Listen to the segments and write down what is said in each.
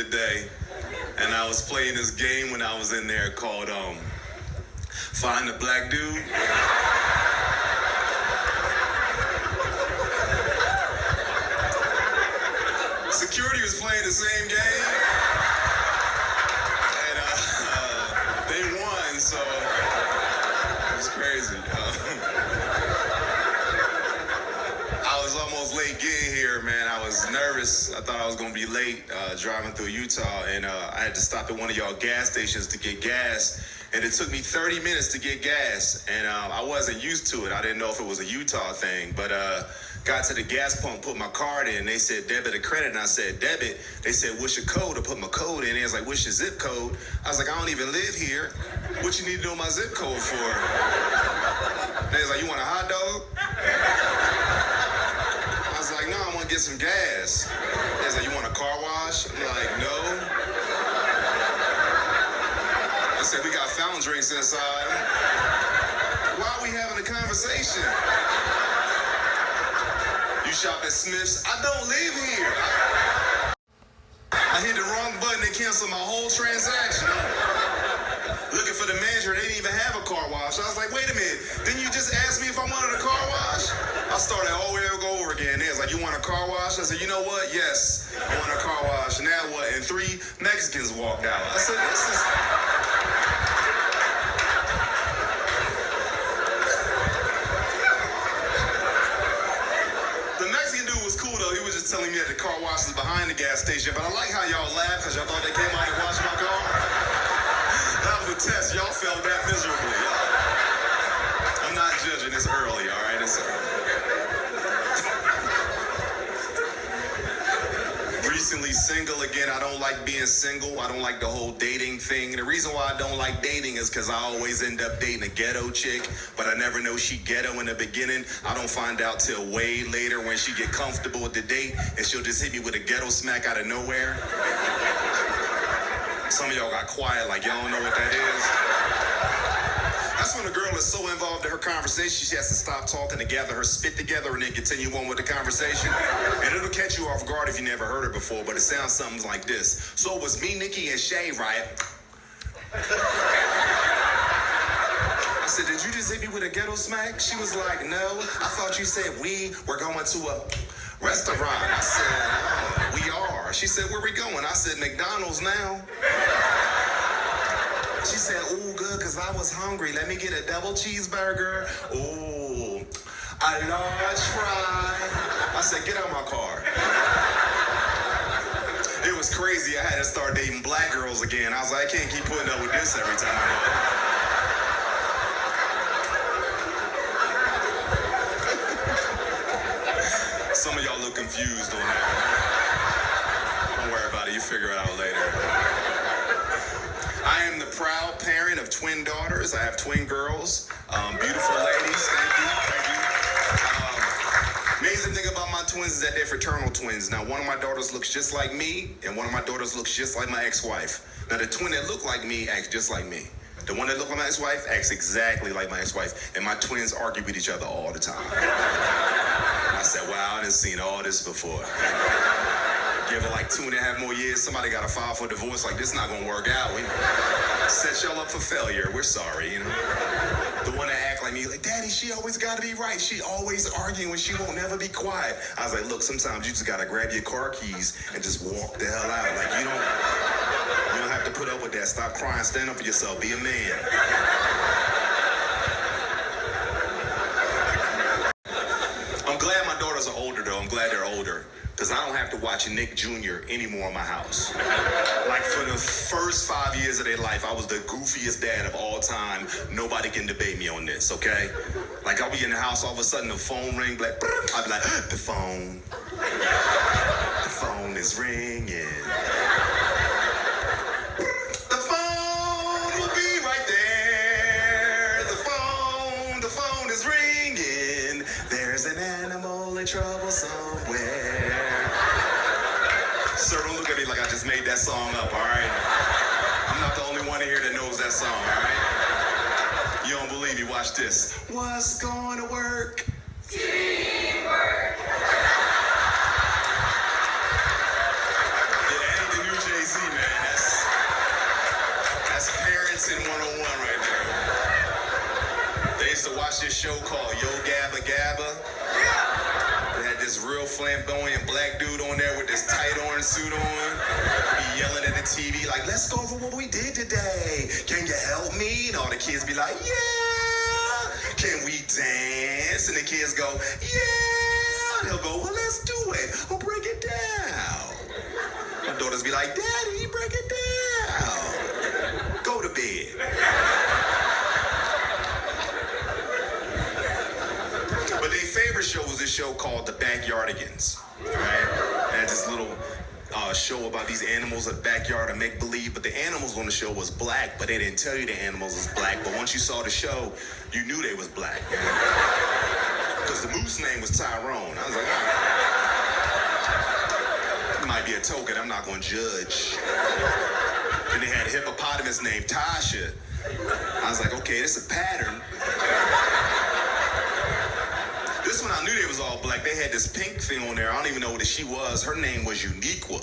today, and I was playing this game when I was in there called Find the Black Dude. Security was playing the same game, and they won, so it was crazy. I was almost late getting here, man. I was nervous. I thought I was going to be late driving through Utah, and I had to stop at one of y'all gas stations to get gas, and it took me 30 minutes to get gas, and I wasn't used to it. I didn't know if it was a Utah thing, but got to the gas pump, put my card in. They said debit or credit, and I said debit. They said, what's your code? I put my code in. They was like, what's your zip code? I was like, I don't even live here. What you need to know my zip code for? They was like, you want a hot dog? I was like, no, I want to get some gas. They was like, you want a car wash? I'm like, no. I said, we got fountain drinks inside. Why are we having a conversation? You shop at Smith's? I don't live here. I hit the wrong button. They canceled my whole transaction. Looking for the manager. They didn't even have a car wash. I was like, wait a minute. Didn't you just ask me if I wanted a car wash? I started all the way over again. They was like, you want a car wash? I said, you know what? Yes, I want a car wash. Now what? And 3 Mexicans walked out. I said, this is... telling me that the car wash is behind the gas station, but I like how y'all laughed because y'all thought they came out to wash my car. That was a test. Y'all felt that miserably. I'm not judging. It's early, all right? It's early. Recently single again. I don't like being single. I don't like the whole dating thing. The reason why I don't like dating is because I always end up dating a ghetto chick, but I never know she ghetto in the beginning. I don't find out till way later when she get comfortable with the date, and she'll just hit me with a ghetto smack out of nowhere. Some of y'all got quiet like y'all don't know what that is. That's when a girl is so involved in her conversation, she has to stop talking to gather her spit together and then continue on with the conversation. And it'll catch you off guard if you never heard it before, but it sounds something like this. So it was me, Nikki, and Shay, right? I said, did you just hit me with a ghetto smack? She was like, no, I thought you said we were going to a restaurant. I said, oh, we are. She said, where we going? I said, McDonald's now. She said, ooh, good, because I was hungry. Let me get a double cheeseburger. Ooh, a large fry. I said, get out my car. It was crazy. I had to start dating black girls again. I was like, I can't keep putting up with this every time I go. Some of y'all look confused on that. Don't worry about it. You figure it out later. I am the proud parent of twin daughters. I have twin girls, beautiful ladies. Thank you. Amazing thing about my twins is that they're fraternal twins. Now, one of my daughters looks just like me, and one of my daughters looks just like my ex-wife. Now, the twin that looked like me acts just like me. The one that looked like my ex-wife acts exactly like my ex-wife, and my twins argue with each other all the time. I said, wow, I done seen all this before. Give her like 2.5 more years, somebody got to file for divorce, like this not gonna work out. We set y'all up for failure. We're sorry, you know. The one that act like me, like, Daddy, she always gotta be right. She always arguing, she won't never be quiet. I was like, look, sometimes you just gotta grab your car keys and just walk the hell out. Like, you don't have to put up with that. Stop crying, stand up for yourself, be a man. I'm glad my daughters are older though. I'm glad they're older. Because I don't have to watch Nick Jr. anymore in my house. Like for the first 5 years of their life, I was the goofiest dad of all time. Nobody can debate me on this, okay? Like I'll be in the house, all of a sudden the phone ring, like, I'll be like, the phone is ringing. The phone will be right there. The phone is ringing. There's an animal in trouble somewhere. Sir, don't look at me like I just made that song up, all right? I'm not the only one here that knows that song, all right? You don't believe me? Watch this. What's going to work? Teamwork. Yeah, ain't the new Jay-Z. used to watch this show called Yo Gabba Gabba. They had this real flamboyant black dude on there with this tight orange suit on. Be yelling at the TV like, let's go over what we did today. Can you help me? And all the kids be like, yeah. Can we dance? And the kids go, yeah. And he'll go, well, let's do it. We'll break it down. My daughters be like, Daddy, break it down. Go to bed. But their favorite show was this show called The Backyardigans, right? They had this little show about these animals in the backyard and make believe, but the animals on the show was black, but they didn't tell you the animals was black. But once you saw the show, you knew they was black. Because the moose name was Tyrone. I was like, all right. It might be a token, I'm not gonna judge. And they had a hippopotamus named Tasha. I was like, okay, this is a pattern. This one I knew they was all black. They had this pink thing on there. I don't even know what she was. Her name was Uniqua.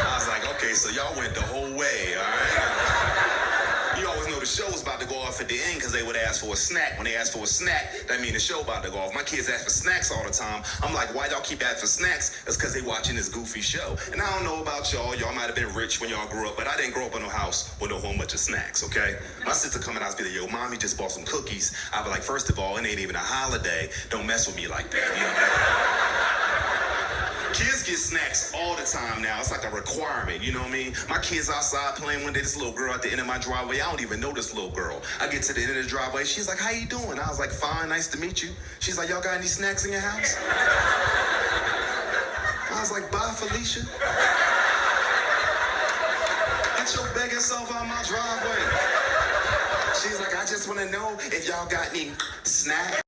I was like, okay, so y'all went the whole way, all right? You always know the show was about to go off at the end because they would ask for a snack. When they asked for a snack, that means the show about to go off. My kids ask for snacks all the time. I'm like, why y'all keep asking for snacks? It's because they watching this goofy show. And I don't know about y'all. Y'all might have been rich when y'all grew up, but I didn't grow up in no house with no whole bunch of snacks, okay? My sister come in the house be like, yo, mommy just bought some cookies. I be like, first of all, it ain't even a holiday. Don't mess with me like that, you know? Kids get snacks all the time now. It's like a requirement, you know what I mean? My kids outside playing one day, this little girl at the end of my driveway. I don't even know this little girl. I get to the end of the driveway. She's like, how you doing? I was like, fine, nice to meet you. She's like, y'all got any snacks in your house? I was like, bye, Felicia. Get your begging self out my driveway. She's like, I just want to know if y'all got any snacks.